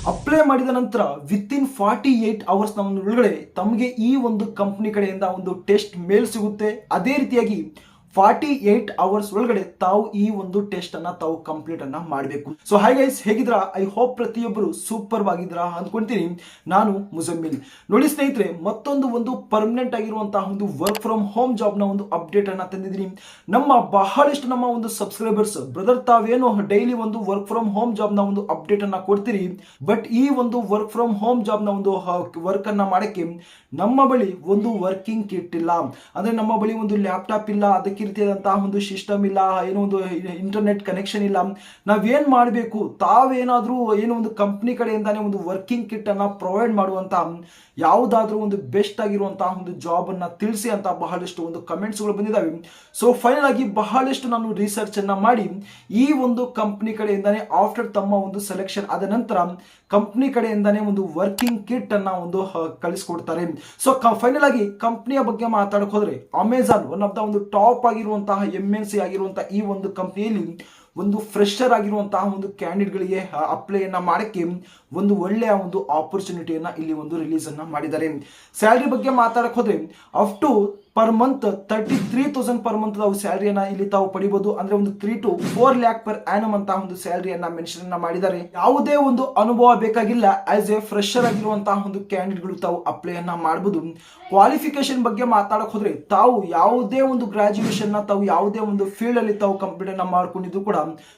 Apply ಮಾಡಿದ ನಂತರ within 48 hours ಒಳಗಡೆ ತಮಗೆ ಈ ಒಂದು ಕಂಪ್ನಿ ಕಡೆಯಿಂದ ಒಂದು ಟೆಸ್ಟ್ ಮೇಲ್ ಸಿಗುತ್ತೆ. ಅದೇ ರೀತಿಯಾಗಿ 48 ಅವರ್ಸ್ ಒಳಗಡೆ ತಾವು ಈ ಒಂದು ಟೆಸ್ಟ್ ಅನ್ನ ತಾವು ಕಂಪ್ಲೀಟ್ ಅನ್ನ ಮಾಡಬೇಕು. ಸೊ ಹೈ ಗೈಸ್, ಹೇಗಿದ್ರಾ? ಐ ಹೋಪ್ ಪ್ರತಿಯೊಬ್ಬರು ಸೂಪರ್ ಆಗಿದ್ರಾ ಅಂದ್ಕೊಂತೀನಿ. ನಾನು ಮುಜಮ್ಮಿಲ್. ನೋಡಿ ಸ್ನೇಹಿತರೆ, ಮತ್ತೊಂದು ಪರ್ಮನೆಂಟ್ ಆಗಿರುವಂತಹ ಒಂದು ವರ್ಕ್ ಫ್ರಮ್ ಹೋಮ್ ಜಾಬ್ ನ ಒಂದು ಅಪ್ಡೇಟ್ ಅನ್ನ ತಂದಿದ್ದೀನಿ. ಬಹಳಷ್ಟು ನಮ್ಮ ಒಂದು ಸಬ್ಸ್ಕ್ರೈಬರ್ಸ್ ಬ್ರದರ್, ತಾವೇನು ಡೈಲಿ ಒಂದು ವರ್ಕ್ ಫ್ರಮ್ ಹೋಮ್ ಜಾಬ್ ನ ಒಂದು ಅಪ್ಡೇಟ್ ಅನ್ನ ಕೊಡ್ತೀರಿ, ಬಟ್ ಈ ಒಂದು ವರ್ಕ್ ಫ್ರಮ್ ಹೋಮ್ ಜಾಬ್ ನ ಒಂದು ವರ್ಕ್ ಅನ್ನ ಮಾಡಕ್ಕೆ ನಮ್ಮ ಬಳಿ ಒಂದು ವರ್ಕಿಂಗ್ ಕಿಟ್ ಇಲ್ಲ, ಅಂದ್ರೆ ನಮ್ಮ ಬಳಿ ಒಂದು ಲ್ಯಾಪ್ಟಾಪ್ ಇಲ್ಲ, ಅದಕ್ಕೆ ರೀತಿಯಾದಂತಹ ಒಂದು ಸಿಸ್ಟಮ್ ಇಲ್ಲ, ಏನೋ ಒಂದು ಇಂಟರ್ನೆಟ್ ಕನೆಕ್ಷನ್ ಇಲ್ಲ. ನಾವೇನ್ ಮಾಡಬೇಕು? ತಾವೇನಾದ್ರೂ ಏನೋ ಒಂದು ಕಂಪ್ನಿ ಕಡೆಯಿಂದಾನೇ ಒಂದು ವರ್ಕಿಂಗ್ ಕಿಟ್ ಅನ್ನ ಪ್ರೊವೈಡ್ ಮಾಡುವಂತ ಯಾವುದಾದ್ರೂ ಒಂದು ಬೆಸ್ಟ್ ಆಗಿರುವಂತಹ ಒಂದು ಜಾಬ್ ಅನ್ನ ತಿಳಿಸಿ ಅಂತ ಬಹಳಷ್ಟು ಒಂದು ಕಮೆಂಟ್ಸ್ ಗಳು ಬಂದಿದ್ದಾವೆ. ಸೊ ಫೈನಲ್ ಆಗಿ ಬಹಳಷ್ಟು ನಾನು ರಿಸರ್ಚ್ ಅನ್ನ ಮಾಡಿ ಈ ಒಂದು ಕಂಪ್ನಿ ಕಡೆಯಿಂದಾನೇ ಆಫ್ಟರ್ ತಮ್ಮ ಒಂದು ಸೆಲೆಕ್ಷನ್ ಆದ ನಂತರ ಕಂಪ್ನಿ ಕಡೆಯಿಂದಾನೇ ಒಂದು ವರ್ಕಿಂಗ್ ಕಿಟ್ ಅನ್ನ ಒಂದು ಕಳಿಸ್ಕೊಡ್ತಾರೆ. ಸೊ ಫೈನಲ್ ಆಗಿ ಕಂಪ್ನಿಯ ಬಗ್ಗೆ ಮಾತಾಡಕ್ ಹೋದ್ರೆ ಅಮೆಜಾನ್ ಒನ್ ಆಫ್ ದ ಒಂದು ಟಾಪ್ ಆಗಿರುವಂತಹ MNC ಆಗಿರುವಂತಹ ಈ ಒಂದು ಕಂಪ್ನಿಯಲ್ಲಿ ಒಂದು ಫ್ರೆಶರ್ ಆಗಿರುವಂತಹ ಒಂದು ಕ್ಯಾಂಡಿಡೇಟ್ಗಳಿಗೆ ಅಪ್ಲೈ ಅನ್ನ ಮಾಡಕ್ಕೆ ಒಂದು ಒಳ್ಳೆಯ ಒಂದು ಆಪರ್ಚುನಿಟಿಯನ್ನ ಇಲ್ಲಿ ಒಂದು ರಿಲೀಸ್ ಅನ್ನ ಮಾಡಿದ್ದಾರೆ. ಸ್ಯಾಲರಿ ಬಗ್ಗೆ ಮಾತಾಡಕ್ ಹೋದ್ರೆ up to per month 33,000 per month ಸ್ಯಾಲರಿಯನ್ನ ಇಲ್ಲಿ ತಾವು ಪಡಿಬಹುದು. ಅಂದ್ರೆ ಒಂದು 3 to 4 lakh ಪರ್ ಆನಮ್ ಅಂತ ಒಂದು ಸ್ಯಾಲರಿಯನ್ನ ಮೆನ್ಷನ್ ಅನ್ನ ಮಾಡಿದ್ದಾರೆ. ಯಾವುದೇ ಒಂದು ಅನುಭವ ಬೇಕಾಗಿಲ್ಲ. ಆಸ್ ಎ ಫ್ರೆಶರ್ ಆಗಿರುವಂತಹ ಒಂದು ಕ್ಯಾಂಡಿಡೇಟ್ಗಳು ತಾವು ಅಪ್ಲೈ ಅನ್ನ ಮಾಡಬಹುದು. ಕ್ವಾಲಿಫಿಕೇಶನ್ ಬಗ್ಗೆ ಮಾತಾಡಕ್ ಹೋದ್ರೆ ತಾವು ಯಾವುದೇ ಒಂದು ಗ್ರಾಜುಯೇಷನ್ ನ ತಾವು ಯಾವುದೇ ಒಂದು ಫೀಲ್ಡ್ ಅಲ್ಲಿ ತಾವು ಕಂಪ್ಲೀಟ್ ಅನ್ನ ಮಾಡ್ಕೊಂಡಿದ್ದು ಕೂಡ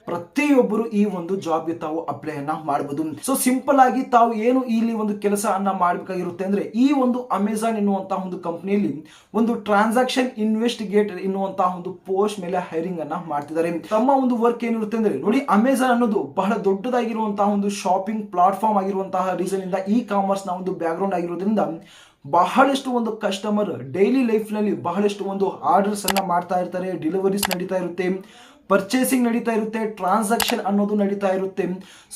ಪ್ರತಿಯೊಬ್ಬರು ಈ ಒಂದು ಜಾಬ್ಗೆ ತಾವು ಅಪ್ಲೈ ಅನ್ನ ಮಾಡಬಹುದು. ಸೊ ಸಿಂಪಲ್ ಆಗಿ ತಾವು ಏನು ಇಲ್ಲಿ ಒಂದು ಕೆಲಸ ಅನ್ನ ಮಾಡಬೇಕಾಗಿರುತ್ತೆ ಅಂದ್ರೆ ಈ ಒಂದು ಅಮೆಜಾನ್ ಎನ್ನುವಂತಹ ಒಂದು ಕಂಪನಿಯಲ್ಲಿ ಒಂದು ಟ್ರಾನ್ಸಾಕ್ಷನ್ ಇನ್ವೆಸ್ಟಿಗೇಟರ್ ಎನ್ನುವಂತಹ ಒಂದು ಪೋಸ್ಟ್ ಮೇಲೆ ಹೈರಿಂಗ್ ಅನ್ನ ಮಾಡ್ತಿದ್ದಾರೆ. ತಮ್ಮ ಒಂದು ವರ್ಕ್ ಏನಿರುತ್ತೆ ಅಂದ್ರೆ ನೋಡಿ, ಅಮೆಜಾನ್ ಅನ್ನೋದು ಬಹಳ ದೊಡ್ಡದಾಗಿರುವಂತಹ ಒಂದು ಶಾಪಿಂಗ್ ಪ್ಲಾಟ್ಫಾರ್ಮ್ ಆಗಿರುವಂತಹ ರೀಸನ್ ಇಂದ ಇ ಕಾಮರ್ಸ್ ನ ಒಂದು ಬ್ಯಾಕ್ ಗ್ರೌಂಡ್ ಆಗಿರೋದ್ರಿಂದ ಬಹಳಷ್ಟು ಒಂದು ಕಸ್ಟಮರ್ ಡೈಲಿ ಲೈಫ್ ನಲ್ಲಿ ಬಹಳಷ್ಟು ಒಂದು ಆರ್ಡರ್ಸ್ ಅನ್ನ ಮಾಡ್ತಾ ಇರ್ತಾರೆ, ಡೆಲಿವರೀಸ್ ನಡೀತಾ ಇರುತ್ತೆ, ಪರ್ಚೇಸಿಂಗ್ ನಡೀತಾ ಇರುತ್ತೆ, ಟ್ರಾನ್ಸಾಕ್ಷನ್ ಅನ್ನೋದು ನಡೀತಾ ಇರುತ್ತೆ.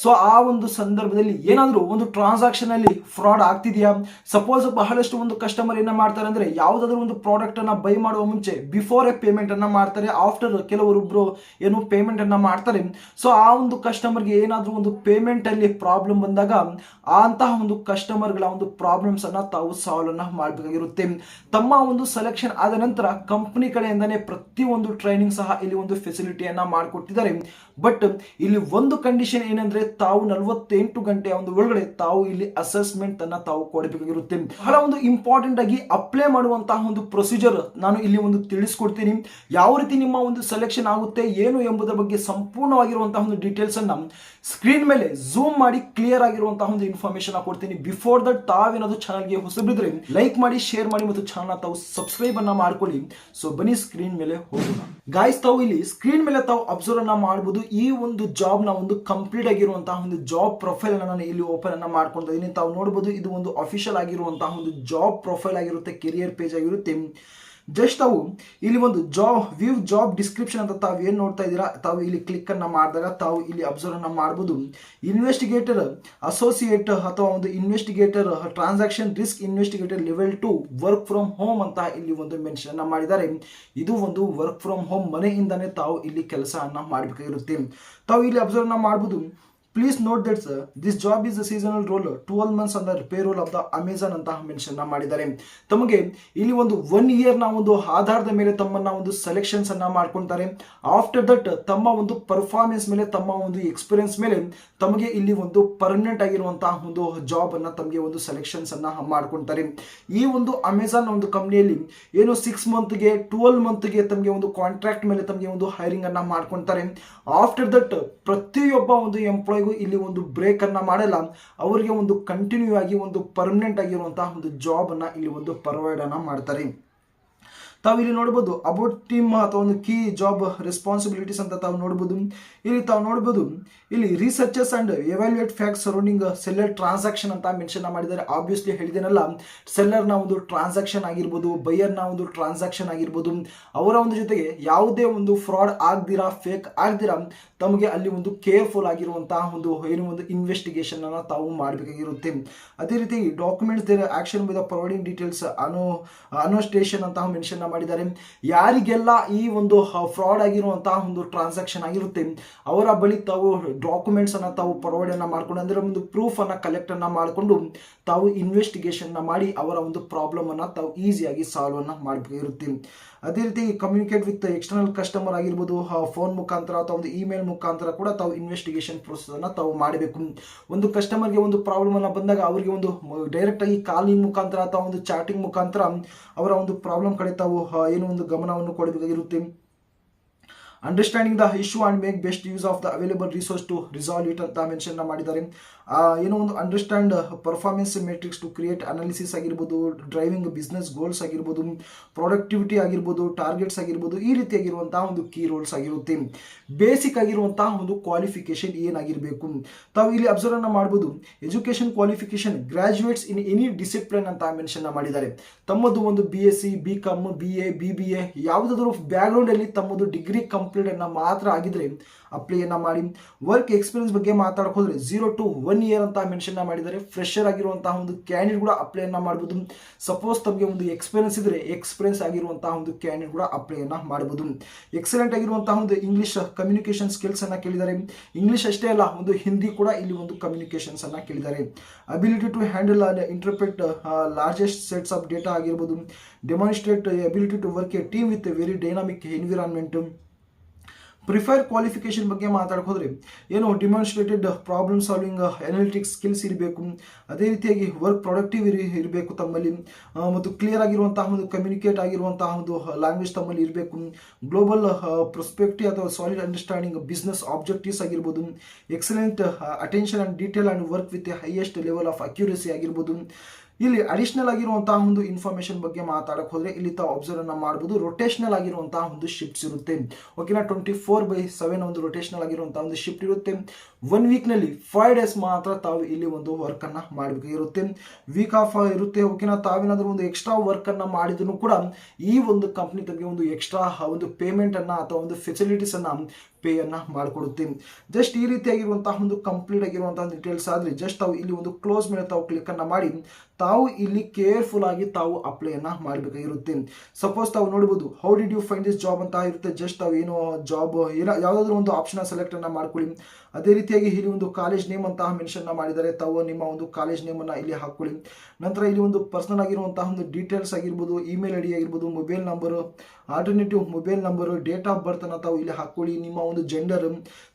ಸೊ ಆ ಒಂದು ಸಂದರ್ಭದಲ್ಲಿ ಏನಾದರೂ ಒಂದು ಟ್ರಾನ್ಸಾಕ್ಷನ್ ಅಲ್ಲಿ ಫ್ರಾಡ್ ಆಗ್ತಿದೆಯಾ? ಸಪೋಸ್ ಬಹಳಷ್ಟು ಒಂದು ಕಸ್ಟಮರ್ ಏನ ಮಾಡ್ತಾರೆ ಅಂದ್ರೆ ಯಾವುದಾದ್ರೂ ಒಂದು ಪ್ರಾಡಕ್ಟ್ ಅನ್ನ ಬೈ ಮಾಡುವ ಮುಂಚೆ ಬಿಫೋರ್ ಎ ಪೇಮೆಂಟ್ ಅನ್ನ ಮಾಡ್ತಾರೆ, ಆಫ್ಟರ್ ಕೆಲವೊಬ್ಬರು ಏನು ಪೇಮೆಂಟ್ ಅನ್ನ ಮಾಡ್ತಾರೆ. ಸೊ ಆ ಒಂದು ಕಸ್ಟಮರ್ಗೆ ಏನಾದ್ರೂ ಒಂದು ಪೇಮೆಂಟ್ ಅಲ್ಲಿ ಪ್ರಾಬ್ಲಮ್ ಬಂದಾಗ ಅಂತಹ ಒಂದು ಕಸ್ಟಮರ್ಗಳ ಒಂದು ಪ್ರಾಬ್ಲಮ್ಸ್ ಅನ್ನ ತಾವು ಸಾಲ್ವ್ ಅನ್ನ ಮಾಡಬೇಕಾಗಿರುತ್ತೆ. ತಮ್ಮ ಒಂದು ಸೆಲೆಕ್ಷನ್ ಆದ ನಂತರ ಕಂಪನಿ ಕಡೆಯಿಂದಾನೇ ಪ್ರತಿಯೊಂದು ಟ್ರೈನಿಂಗ್ ಸಹ ಇಲ್ಲಿ ಒಂದು ಫೆಸಿಲಿಟಿ ಮಾಡಿಕೊಟ್ಟಿದ್ದಾರೆ. ಬಟ್ ಇಲ್ಲಿ ಒಂದು ಕಂಡೀಷನ್ ಏನಂದ್ರೆ ತಾವು 48 ಗಂಟೆಯ ಒಂದು ಒಳಗಡೆ ತಾವು ಇಲ್ಲಿ ಅಸೆಸ್ಮೆಂಟ್ ಅನ್ನ ತಾವು ಕೊಡಬೇಕಾಗಿರುತ್ತೆ. ಬಹಳ ಒಂದು ಇಂಪಾರ್ಟೆಂಟ್ ಆಗಿ ಅಪ್ಲೈ ಮಾಡುವಂತಹ ಒಂದು ಪ್ರೊಸೀಜರ್ ನಾನು ಇಲ್ಲಿ ಒಂದು ತಿಳಿಸ್ಕೊಡ್ತೀನಿ. ಯಾವ ರೀತಿ ನಿಮ್ಮ ಒಂದು ಸೆಲೆಕ್ಷನ್ ಆಗುತ್ತೆ ಏನು ಎಂಬುದರ ಬಗ್ಗೆ ಸಂಪೂರ್ಣವಾಗಿರುವಂತಹ ಒಂದು ಡೀಟೇಲ್ಸ್ ಅನ್ನ ಸ್ಕ್ರೀನ್ ಮೇಲೆ ಝೂಮ್ ಮಾಡಿ ಕ್ಲಿಯರ್ ಆಗಿರುವಂತಹ ಒಂದು ಇನ್ಫಾರ್ಮೇಶನ್ ಕೊಡ್ತೀನಿ. ಬಿಫೋರ್ ದಟ್ ತಾವೇನಾದ್ರು ಚಾನಲ್ಗೆ ಹೊಸಬಿದ್ರೆ ಲೈಕ್ ಮಾಡಿ, ಶೇರ್ ಮಾಡಿ ಮತ್ತು ಚಾನಲ್ ತಾವು ಸಬ್ಸ್ಕ್ರೈಬ್ ಅನ್ನ ಮಾಡ್ಕೊಳ್ಳಿ. ಸೊ ಬನ್ನಿ ಸ್ಕ್ರೀನ್ ಮೇಲೆ ಹೋಗೋಣ. ಗಾಯ್ಸ್, ತಾವು ಇಲ್ಲಿ ಸ್ಕ್ರೀನ್ ಮೇಲೆ ತಾವು ಅಬ್ಸರ್ವ್ ಅನ್ನ ಮಾಡಬಹುದು. ಈ ಒಂದು ಜಾಬ್ ನ ಒಂದು ಕಂಪ್ಲೀಟ್ ಆಗಿರುವಂತಹ ಒಂದು ಜಾಬ್ ಪ್ರೊಫೈಲ್ ಅನ್ನ ನಾನು ಇಲ್ಲಿ ಓಪನ್ ಅನ್ನ ಮಾಡ್ಕೊಂತ ಇದೀನಿ. ತಾವು ನೋಡಬಹುದು ಇದು ಒಂದು ಅಫಿಷಿಯಲ್ ಆಗಿರುವಂತಹ ಒಂದು ಜಾಬ್ ಪ್ರೊಫೈಲ್ ಆಗಿರುತ್ತೆ, ಕೆರಿಯರ್ ಪೇಜ್ ಆಗಿರುತ್ತೆ. ಜಸ್ಟ್ ತಾವು ಇಲ್ಲಿ ಒಂದು ಜಾಬ್ ಡಿಸ್ಕ್ರಿಪ್ಷನ್ ಅಂತ ತಾವು ಏನ್ ನೋಡ್ತಾ ಇದ್ದೀರಾ, ತಾವು ಇಲ್ಲಿ ಕ್ಲಿಕ್ ಅನ್ನ ಮಾಡಿದಾಗ ತಾವು ಇಲ್ಲಿ ಅಬ್ಸರ್ವ್ ಅನ್ನ ಮಾಡಬಹುದು. ಇನ್ವೆಸ್ಟಿಗೇಟರ್ ಅಸೋಸಿಯೇಟ್ ಅಥವಾ ಒಂದು investigator transaction risk investigator level 2 work from home ಅಂತ ಇಲ್ಲಿ ಒಂದು ಮೆನ್ಷನ್ ಅನ್ನ ಮಾಡಿದ್ದಾರೆ. ಇದು ಒಂದು ವರ್ಕ್ ಫ್ರಮ್ ಹೋಮ್, ಮನೆಯಿಂದಾನೇ ತಾವು ಇಲ್ಲಿ ಕೆಲಸ ಅನ್ನ ಮಾಡಬೇಕಾಗಿರುತ್ತೆ. ತಾವು ಇಲ್ಲಿ ಅಬ್ಸರ್ವ್ ಅನ್ನ ಮಾಡಬಹುದು. Please note that this job is a seasonal role, 12 months on the payroll of the Amazon ಅಂತ ಮೆನ್ಷನ್ ಮಾಡಿದ್ದಾರೆ. ತಮಗೆ ಇಲ್ಲಿ ಒಂದು 1 year ನ ಒಂದು ಆಧಾರದ ಮೇಲೆ ತಮ್ಮನ್ನ ಒಂದು ಸೆಲೆಕ್ಷನ್ಸ್ ಅನ್ನ ಮಾಡ್ಕೊಂತಾರೆ. ಆಫ್ಟರ್ ದಟ್ ತಮ್ಮ ಒಂದು ಪರ್ಫಾರ್ಮೆನ್ಸ್ ಮೇಲೆ, ತಮ್ಮ ಒಂದು ಎಕ್ಸ್ಪೀರಿಯನ್ಸ್ ಮೇಲೆ ತಮಗೆ ಇಲ್ಲಿ ಒಂದು ಪರ್ಮನೆಂಟ್ ಆಗಿರುವಂತಹ ಒಂದು ಜಾಬ್ ಅನ್ನ ತಮಗೆ ಒಂದು ಸೆಲೆಕ್ಷನ್ಸ್ ಅನ್ನ ಮಾಡ್ಕೊಂತಾರೆ. ಈ ಒಂದು ಅಮೆಜಾನ್ ಒಂದು ಕಂಪನಿಯಲ್ಲಿ ಏನು 6 ಮಂತ್ಗೆ 12 ಮಂತ್ಗೆ ತಮಗೆ ಒಂದು ಕಾಂಟ್ರಾಕ್ಟ್ ಮೇಲೆ ತಮಗೆ ಒಂದು ಹೈರಿಂಗ್ ಅನ್ನ ಮಾಡ್ಕೊಂತಾರೆ. ಆಫ್ಟರ್ ದಟ್ ಪ್ರತಿಯೊಬ್ಬ ಒಂದು ಎಂಪ್ಲಾಯ್ ಇಲ್ಲಿ ಒಂದು ಬ್ರೇಕ್ ಅನ್ನ ಮಾಡಲ್ಲ, ಅವರಿಗೆ ಒಂದು ಕಂಟಿನ್ಯೂ ಆಗಿ ಒಂದು ಪರ್ಮನೆಂಟ್ ಆಗಿರುವಂತಹ ಒಂದು ಜಾಬ್ ಅನ್ನ ಇಲ್ಲಿ ಒಂದು ಪ್ರೊವೈಡ್ ಅನ್ನ ಮಾಡ್ತಾರೆ. ತಾವು ಇಲ್ಲಿ ನೋಡಬಹುದು ಅಬೌಟ್ ಟೀಮ್ ಅಥವಾ ಒಂದು ಕೀ ಜಾಬ್ ರೆಸ್ಪಾನ್ಸಿಬಿಲಿಟೀಸ್ ಅಂತ ತಾವು ನೋಡಬಹುದು. ಇಲ್ಲಿ ತಾವು ನೋಡಬಹುದು ಇಲ್ಲಿ researchers and evaluate facts surrounding seller transaction ಅಂತ ಮೆನ್ಷನ್ ಮಾಡಿದ್ದಾರೆ. ಆಬ್ವಿಯಸ್ಲಿ ಹೇಳಿದೇನಲ್ಲ, ಸೆಲ್ಲರ್ ನ ಒಂದು ಟ್ರಾನ್ಸಾಕ್ಷನ್ ಆಗಿರ್ಬೋದು, ಬೈಯರ್ ನ ಒಂದು ಟ್ರಾನ್ಸಾಕ್ಷನ್ ಆಗಿರ್ಬೋದು, ಅವರ ಒಂದು ಜೊತೆಗೆ ಯಾವುದೇ ಒಂದು ಫ್ರಾಡ್ ಆಗ್ದಿರಾ, ಫೇಕ್ ಆಗ್ದಿರಾ ತಮಗೆ ಅಲ್ಲಿ ಒಂದು ಕೇರ್ಫುಲ್ ಆಗಿರುವಂತಹ ಒಂದು ಏನು ಒಂದು ಇನ್ವೆಸ್ಟಿಗೇಷನ್ ಅನ್ನ ತಾವು ಮಾಡಬೇಕಾಗಿರುತ್ತೆ. ಅದೇ ರೀತಿ documents their action with providing details annotation ಅಂತ ಮೆನ್ಷನ್ ಮಾಡಿದ್ದಾರೆ. ಯಾರಿಗೆಲ್ಲ ಈ ಒಂದು ಫ್ರಾಡ್ ಆಗಿರುವಂತಹ ಒಂದು ಟ್ರಾನ್ಸಾಕ್ಷನ್ ಆಗಿರುತ್ತೆ ಅವರ ಬಳಿ ತಾವು ಡಾಕ್ಯುಮೆಂಟ್ಸ್ ಅನ್ನ ತಾವು ಫಾರ್ವರ್ಡ್ ಅನ್ನ ಮಾಡ್ಕೊಂಡು ಅಂದ್ರೆ ಒಂದು ಪ್ರೂಫ್ ಅನ್ನ ಕಲೆಕ್ಟ್ ಅನ್ನ ಮಾಡಿಕೊಂಡು ತಾವು ಇನ್ವೆಸ್ಟಿಗೇಷನ್ ಮಾಡಿ ಅವರ ಒಂದು ಪ್ರಾಬ್ಲಮ್ ಅನ್ನ ತಾವು ಈಸಿಯಾಗಿ ಸಾಲ್ವ್ ಅನ್ನ ಮಾಡಬೇಕಿರುತ್ತೆ. ಅದೇ ರೀತಿ ಕಮ್ಯುನಿಕೇಟ್ ವಿತ್ ಎಕ್ಸ್ಟರ್ನಲ್ ಕಸ್ಟಮರ್ ಆಗಿರ್ಬೋದು, ಫೋನ್ ಮುಖಾಂತರ ಅಥವಾ ಒಂದು ಇಮೇಲ್ ಮುಖಾಂತರ ಕೂಡ ತಾವು ಇನ್ವೆಸ್ಟಿಗೇಷನ್ ಪ್ರೋಸೆಸ್ ಅನ್ನ ತಾವು ಮಾಡಬೇಕು. ಒಂದು ಕಸ್ಟಮರ್ಗೆ ಒಂದು ಪ್ರಾಬ್ಲಮ್ ಅನ್ನ ಬಂದಾಗ ಅವರಿಗೆ ಒಂದು ಡೈರೆಕ್ಟ್ ಆಗಿ ಕಾಲಿಂಗ್ ಮುಖಾಂತರ ಅಥವಾ ಒಂದು ಚಾಟಿಂಗ್ ಮುಖಾಂತರ ಅವರ ಒಂದು ಪ್ರಾಬ್ಲಮ್ ಕಡೆ ತಾವು ಏನು ಒಂದು ಗಮನವನ್ನು ಕೊಡಬೇಕಾಗಿರುತ್ತೆ. Understanding the issue and make best use of the available resource to resolve it ಅಂತ ಮೆನ್ಷನ್ ಮಾಡಿದ್ದಾರೆ. ಏನೋ ಒಂದು understand performance metrics to create analysis ಆಗಿರ್ಬೋದು, ಡ್ರೈವಿಂಗ್ ಬಿಸ್ನೆಸ್ ಗೋಲ್ಸ್ ಆಗಿರ್ಬೋದು, ಪ್ರೊಡಕ್ಟಿವಿಟಿ ಆಗಿರ್ಬೋದು, ಟಾರ್ಗೆಟ್ಸ್ ಆಗಿರ್ಬೋದು, ಈ ರೀತಿಯಾಗಿರುವಂತಹ ಒಂದು ಕೀ ರೋಲ್ಸ್ ಆಗಿರುತ್ತೆ. ಬೇಸಿಕ್ ಆಗಿರುವಂತಹ ಒಂದು ಕ್ವಾಲಿಫಿಕೇಶನ್ ಏನಾಗಿರಬೇಕು ತಾವು ಇಲ್ಲಿ ಅಬ್ಸರ್ವ್ ಅನ್ನ ಮಾಡಬಹುದು. Education qualification graduates in any discipline ಅಂತ ಮೆನ್ಷನ್ ಮಾಡಿದ್ದಾರೆ. ತಮ್ಮದು ಒಂದು BSc, BCom, BA, BBA ಯಾವುದಾದ್ರೂ ಬ್ಯಾಕ್ ಗ್ರೌಂಡ್ ಅಲ್ಲಿ ತಮ್ಮದು ಡಿಗ್ರಿ ಕಂಪ್ಲೀಟ್ ಅನ್ನ ಮಾತ್ರ ಆಗಿದ್ರೆ ಅಪ್ಲೈ ಅನ್ನ ಮಾಡಿ. ವರ್ಕ್ ಎಕ್ಸ್ಪೀರಿಯನ್ಸ್ ಬಗ್ಗೆ ಮಾತಾಡಕ್ ಹೋದ್ರೆ 0 to 1 year ಅಂತ ಮೆನ್ಷನ್ ಮಾಡಿದ್ದಾರೆ. ಫ್ರೆಶರ್ ಆಗಿರುವಂತಹ ಒಂದು ಕ್ಯಾಂಡಿಡೇಟ್ ಕೂಡ ಅಪ್ಲೈ ಅನ್ನ ಮಾಡಬಹುದು. ಸಪೋಸ್ ತಮಗೆ ಒಂದು ಎಕ್ಸ್ಪೀರಿಯನ್ಸ್ ಇದ್ರೆ ಎಕ್ಸ್ಪೀರಿಯನ್ಸ್ ಆಗಿರುವಂತಹ ಒಂದು ಕ್ಯಾಂಡಿಡೇಟ್ ಕೂಡ ಅಪ್ಲೈ ಅನ್ನ ಮಾಡಬಹುದು. ಎಕ್ಸಲೆಂಟ್ ಆಗಿರುವಂತಹ ಒಂದು ಇಂಗ್ಲಿಷ್ ಕಮ್ಯುನಿಕೇಶನ್ ಸ್ಕಿಲ್ಸ್ ಅನ್ನ ಕೇಳಿದ್ದಾರೆ. ಇಂಗ್ಲಿಷ್ ಅಷ್ಟೇ ಅಲ್ಲ, ಒಂದು ಹಿಂದಿ ಕೂಡ ಇಲ್ಲಿ ಒಂದು ಕಮ್ಯುನಿಕೇಶನ್ಸ್ ಅನ್ನ ಕೇಳಿದ್ದಾರೆ. Ability to handle interpret largest sets of data ಆಗಿರ್ಬೋದು. Demonstrate ability to work a team with very dynamic environment. Prefer qualification ಬಗ್ಗೆ ಮಾತಾಡಕ್ ಹೋದ್ರೆ ಏನು demonstrated problem solving analytics skills ಇರಬೇಕು. ಅದೇ ರೀತಿಯಾಗಿ ವರ್ಕ್ ಪ್ರೊಡಕ್ಟಿವ್ ಇರಬೇಕು ತಮ್ಮಲ್ಲಿ, ಮತ್ತು ಕ್ಲಿಯರ್ ಆಗಿರುವಂತಹ ಒಂದು ಕಮ್ಯುನಿಕೇಟ್ ಆಗಿರುವಂತಹ ಒಂದು ಲ್ಯಾಂಗ್ವೇಜ್ ತಮ್ಮಲ್ಲಿ ಇರಬೇಕು. ಗ್ಲೋಬಲ್ ಪ್ರೊಸ್ಪೆಕ್ಟಿವ್ ಅಥವಾ ಸಾಲಿಡ್ ಅಂಡರ್ಸ್ಟ್ಯಾಂಡಿಂಗ್ ಬಿಸ್ನೆಸ್ ಆಬ್ಜೆಕ್ಟಿವ್ಸ್ ಆಗಿರ್ಬೋದು. Excellent attention and detail and work with highest level of accuracy ಆಗಿರ್ಬೋದು. ಇಲ್ಲಿ ಅಡಿಷನಲ್ ಆಗಿರುವಂತಹ ಒಂದು ಇನ್ಫಾರ್ಮೇಶನ್ ಬಗ್ಗೆ ಮಾತಾಡಕ್ ಹೋದ್ರೆ ಇಲ್ಲಿ ತಾವು ಅಬ್ಸರ್ವ್ ಅನ್ನ ಮಾಡಬಹುದು. ರೊಟೇಷನಲ್ ಆಗಿರುವಂತಹ ಒಂದು ಶಿಫ್ಟ್ಸ್ ಇರುತ್ತೆ. ಓಕೆನಾ, 24/7 ಒಂದು ರೊಟೇಷನಲ್ ಆಗಿರುವಂತಹ ಒಂದು ಶಿಫ್ಟ್ ಇರುತ್ತೆ. 1 week ನಲ್ಲಿ 5 days ಮಾತ್ರ ತಾವು ಇಲ್ಲಿ ಒಂದು ವರ್ಕ್ ಅನ್ನ ಮಾಡಬೇಕಾಗಿರುತ್ತೆ. ವೀಕ್ ಆಫ್ ಇರುತ್ತೆ. ಓಕೆನಾ, ತಾವೇನಾದ್ರೂ ಒಂದು ಎಕ್ಸ್ಟ್ರಾ ವರ್ಕ್ ಅನ್ನ ಮಾಡಿದ್ರು ಕೂಡ ಈ ಒಂದು ಕಂಪ್ನಿ ತಮಗೆ ಒಂದು ಎಕ್ಸ್ಟ್ರಾ ಒಂದು ಪೇಮೆಂಟ್ ಅನ್ನ ಅಥವಾ ಒಂದು ಫೆಸಿಲಿಟೀಸ್ ಅನ್ನ ಪೇ ಅನ್ನ ಮಾಡಿಕೊಡುತ್ತೆ. ಜಸ್ಟ್ ಈ ರೀತಿಯಾಗಿರುವಂತಹ ಒಂದು ಕಂಪ್ಲೀಟ್ ಆಗಿರುವಂತಹ ಡೀಟೇಲ್ಸ್ ಆದ್ರೆ ಜಸ್ಟ್ ತಾವು ಇಲ್ಲಿ ಒಂದು ಕ್ಲೋಸ್ ಮೇಲೆ ತಾವು ಕ್ಲಿಕ್ ಅನ್ನ ಮಾಡಿ ತಾವು ಇಲ್ಲಿ ಕೇರ್ಫುಲ್ ಆಗಿ ತಾವು ಅಪ್ಲೈ ಅನ್ನ ಮಾಡಬೇಕಾಗಿರುತ್ತೆ. ಸಪೋಸ್ ತಾವು ನೋಡಬಹುದು how did you find this job ಅಂತ ಇರುತ್ತೆ. ಜಸ್ಟ್ ತಾವು ಏನು ಜಾಬ್ ಯಾವ್ದಾದ್ರು ಒಂದು ಆಪ್ಷನ್ ಸೆಲೆಕ್ಟ್ ಅನ್ನ ಮಾಡ್ಕೊಳ್ಳಿ. ಅದೇ ರೀತಿಯಾಗಿ ಇಲ್ಲಿ ಒಂದು ಕಾಲೇಜ್ ನೇಮ್ ಅಂತ ಮೆನ್ಷನ್ ಮಾಡಿದ್ದಾರೆ. ತಾವು ನಿಮ್ಮ ಒಂದು ಕಾಲೇಜ್ ನೇಮ್ ಅನ್ನ ಇಲ್ಲಿ ಹಾಕೊಳ್ಳಿ. ನಂತರ ಇಲ್ಲಿ ಒಂದು ಪರ್ಸನಲ್ ಆಗಿರುವಂತಹ ಒಂದು ಡೀಟೇಲ್ಸ್ ಆಗಿರ್ಬೋದು, ಇಮೇಲ್ ಐಡಿ ಆಗಿರ್ಬೋದು, mobile number, alternative mobile number, date of birth ಅನ್ನ ತಾವು ಇಲ್ಲಿ ಹಾಕೊಳ್ಳಿ. ನಿಮ್ಮ ಒಂದು ಜೆಂಡರ್,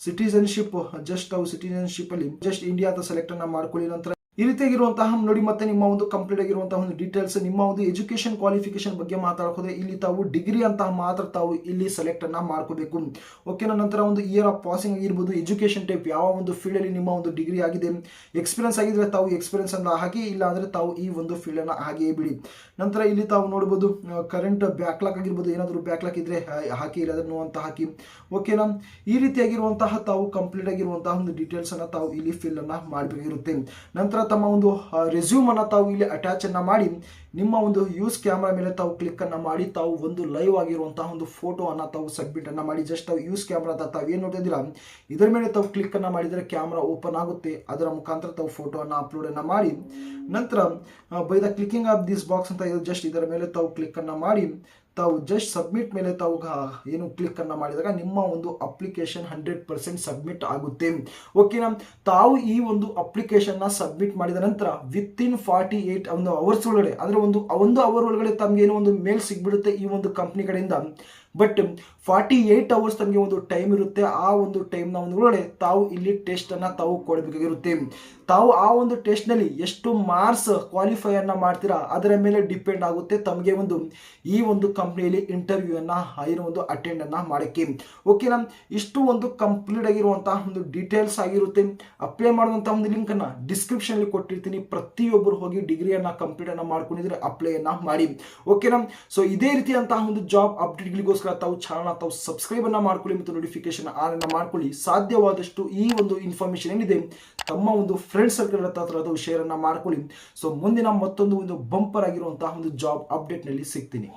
ಸಿಟಿಸನ್ಶಿಪ್ ಜಸ್ಟ್ ತಾವು ಸಿಟಿಸನ್ಶಿಪ್ ಅಲ್ಲಿ ಜಸ್ಟ್ ಇಂಡಿಯಾ ಅಂತ ಸೆಲೆಕ್ಟ್ ಅನ್ನ ಮಾಡ್ಕೊಳ್ಳಿ. ನಂತರ ಈ ರೀತಿಯಾಗಿರುವಂತಹ ನೋಡಿ ಮತ್ತೆ ನಿಮ್ಮ ಒಂದು ಕಂಪ್ಲೀಟ್ ಆಗಿರುವಂತಹ ಒಂದು ಡೀಟೇಲ್ಸ್, ನಿಮ್ಮ ಒಂದು ಎಜುಕೇಶನ್ ಕ್ವಾಲಿಫಿಕೇಶನ್ ಬಗ್ಗೆ ಮಾತಾಡೋದ್ರೆ ಇಲ್ಲಿ ತಾವು ಡಿಗ್ರಿ ಅಂತ ಮಾತ್ರ ತಾವು ಇಲ್ಲಿ ಸೆಲೆಕ್ಟ್ ಅನ್ನ ಮಾಡ್ಕೋಬೇಕು. ಓಕೆನಾ, ನಂತರ ಒಂದು ಇಯರ್ ಆಫ್ ಪಾಸಿಂಗ್ ಆಗಿರ್ಬೋದು, ಎಜುಕೇಶನ್ ಟೈಪ್ ಯಾವ ಒಂದು ಫೀಲ್ಡ್ ಅಲ್ಲಿ ನಿಮ್ಮ ಒಂದು ಡಿಗ್ರಿ ಆಗಿದೆ, ಎಕ್ಸ್ಪೀರಿಯನ್ಸ್ ಆಗಿದ್ರೆ ತಾವು ಎಕ್ಸ್ಪೀರಿಯನ್ಸ್ ಅಂತ ಹಾಕಿ, ಇಲ್ಲ ಅಂದ್ರೆ ತಾವು ಈ ಒಂದು ಫೀಲ್ಡ್ ಅನ್ನ ಹಾಗೆಯೇ ಬಿಡಿ. ನಂತರ ಇಲ್ಲಿ ತಾವು ನೋಡಬಹುದು ಕರೆಂಟ್ ಬ್ಯಾಕ್ಲಾಕ್ ಆಗಿರ್ಬೋದು, ಏನಾದರೂ ಬ್ಯಾಕ್ಲಾಕ್ ಇದ್ರೆ ಹಾಕಿ, ಇಲ್ಲ ಅದನ್ನು ಅಂತ ಹಾಕಿ. ಓಕೆನಾ, ಈ ರೀತಿಯಾಗಿರುವಂತಹ ತಾವು ಕಂಪ್ಲೀಟ್ ಆಗಿರುವಂತಹ ಒಂದು ಡೀಟೇಲ್ಸ್ ಅನ್ನ ತಾವು ಇಲ್ಲಿ ಫಿಲ್ ಅನ್ನ ಮಾಡಬೇಕಾಗಿರುತ್ತೆ. ನಂತರ ತಮ್ಮ ಒಂದು ರೆಸ್ಯೂಮ್ ಅನ್ನ ತಾವು ಇಲ್ಲಿ ಅಟ್ಯಾಚ್ ಅನ್ನ ಮಾಡಿ ನಿಮ್ಮ ಒಂದು ಯೂಸ್ ಕ್ಯಾಮ್ರಾ ಮೇಲೆ ತಾವು ಕ್ಲಿಕ್ ಅನ್ನ ಮಾಡಿ ತಾವು ಒಂದು ಲೈವ್ ಆಗಿರುವಂತಹ ಒಂದು ಫೋಟೋ ಅನ್ನ ತಾವು ಸಬ್ಮಿಟ್ ಅನ್ನ ಮಾಡಿ. ಜಸ್ಟ್ ತಾವು ಯೂಸ್ ಕ್ಯಾಮ್ರಾ ಅಂತ ತಾವು ಏನ್ ನೋಡ್ತಾ ಇದ್ದೀರಾ ಇದರ ಮೇಲೆ ತಾವು ಕ್ಲಿಕ್ ಅನ್ನ ಮಾಡಿದರೆ ಕ್ಯಾಮ್ರಾ ಓಪನ್ ಆಗುತ್ತೆ. ಅದರ ಮುಖಾಂತರ ತಾವು ಫೋಟೋ ಅನ್ನ ಅಪ್ಲೋಡ್ ಅನ್ನ ಮಾಡಿ ನಂತರ by the clicking of this box ಅಂತ ಇದೆ, ಜಸ್ಟ್ ಇದರ ಮೇಲೆ ತಾವು ಕ್ಲಿಕ್ ಅನ್ನ ಮಾಡಿ ತಾವು ಜಸ್ಟ್ ಸಬ್ಮಿಟ್ ಮೇಲೆ ತಾವು ಏನು ಕ್ಲಿಕ್ ಅನ್ನ ಮಾಡಿದಾಗ ನಿಮ್ಮ ಒಂದು ಅಪ್ಲಿಕೇಶನ್ 100% ಸಬ್ಮಿಟ್ ಆಗುತ್ತೆ. ಓಕೆನಾ, ತಾವು ಈ ಒಂದು ಅಪ್ಲಿಕೇಶನ್ ನ ಸಬ್ಮಿಟ್ ಮಾಡಿದ ನಂತರ ವಿತಿನ್ 48 ಒಂದು ಅವರ್ಸ್ ಒಳಗಡೆ ಅಂದ್ರೆ ಒಂದು ಅವರ್ ಒಳಗಡೆ ತಮ್ಗೆ ಏನೋ ಒಂದು ಮೇಲ್ ಸಿಗ್ಬಿಡುತ್ತೆ ಈ ಒಂದು ಕಂಪ್ನಿ ಕಡೆಯಿಂದ. ಬಟ್ 48 hours ತಮಗೆ ಒಂದು ಟೈಮ್ ಇರುತ್ತೆ. ಆ ಒಂದು ಟೈಮ್ ನ ಒಂದು ಒಳಗಡೆ ತಾವು ಇಲ್ಲಿ ಟೆಸ್ಟ್ ಅನ್ನ ತಾವು ಕೊಡಬೇಕಾಗಿರುತ್ತೆ. ತಾವು ಆ ಒಂದು ಟೆಸ್ಟ್ ನಲ್ಲಿ ಎಷ್ಟು ಮಾರ್ಕ್ಸ್ ಕ್ವಾಲಿಫೈ ಅನ್ನ ಮಾಡ್ತೀರಾ ಅದರ ಮೇಲೆ ಡಿಪೆಂಡ್ ಆಗುತ್ತೆ ತಮಗೆ ಒಂದು ಈ ಒಂದು ಕಂಪ್ನಿಯಲ್ಲಿ ಇಂಟರ್ವ್ಯೂ ಅನ್ನ ಏನೋ ಒಂದು ಅಟೆಂಡ್ ಅನ್ನ ಮಾಡಕ್ಕೆ. ಓಕೆನಾ, ಇಷ್ಟು ಒಂದು ಕಂಪ್ಲೀಟ್ ಆಗಿರುವಂತಹ ಒಂದು ಡೀಟೇಲ್ಸ್ ಆಗಿರುತ್ತೆ. ಅಪ್ಲೈ ಮಾಡುವಂತಹ ಒಂದು ಲಿಂಕ್ ಅನ್ನ ಡಿಸ್ಕ್ರಿಪ್ಷನ್ ಅಲ್ಲಿ ಕೊಟ್ಟಿರ್ತೀನಿ. ಪ್ರತಿಯೊಬ್ಬರು ಹೋಗಿ ಡಿಗ್ರಿಯನ್ನ ಕಂಪ್ಲೀಟ್ ಅನ್ನ ಮಾಡ್ಕೊಂಡಿದ್ರೆ ಅಪ್ಲೈ ಅನ್ನ ಮಾಡಿ. ಓಕೆನಾ, ಸೊ ಇದೇ ರೀತಿಯಂತಹ ಒಂದು ಜಾಬ್ ಅಪ್ಡೇಟ್ಗಳಿಗೋಸ್ಕರ ತಾವು ಚಾನಲ್ ತಾವು ಸಬ್ಸ್ಕ್ರೈಬ್ ಅನ್ನ ಮಾಡ್ಕೊಳ್ಳಿ ಮತ್ತು ನೋಟಿಫಿಕೇಶನ್ ಆನ್ ಅನ್ನ ಮಾಡ್ಕೊಳ್ಳಿ. ಸಾಧ್ಯವಾದಷ್ಟು ಈ ಒಂದು ಇನ್ಫಾರ್ಮೇಶನ್ ಏನಿದೆ ತಮ್ಮ ಒಂದು ಫ್ರೆಂಡ್ ಸರ್ಕಲ್ ಹತ್ರ ಶೇರ್ ಅನ್ನ ಮಾಡ್ಕೊಳ್ಳಿ. ಸೊ ಮುಂದಿನ ಮತ್ತೊಂದು ಒಂದು ಬಂಪರ್ ಆಗಿರುವಂತಹ ಒಂದು ಜಾಬ್ ಅಪ್ಡೇಟ್ ನಲ್ಲಿ ಸಿಗ್ತೀನಿ.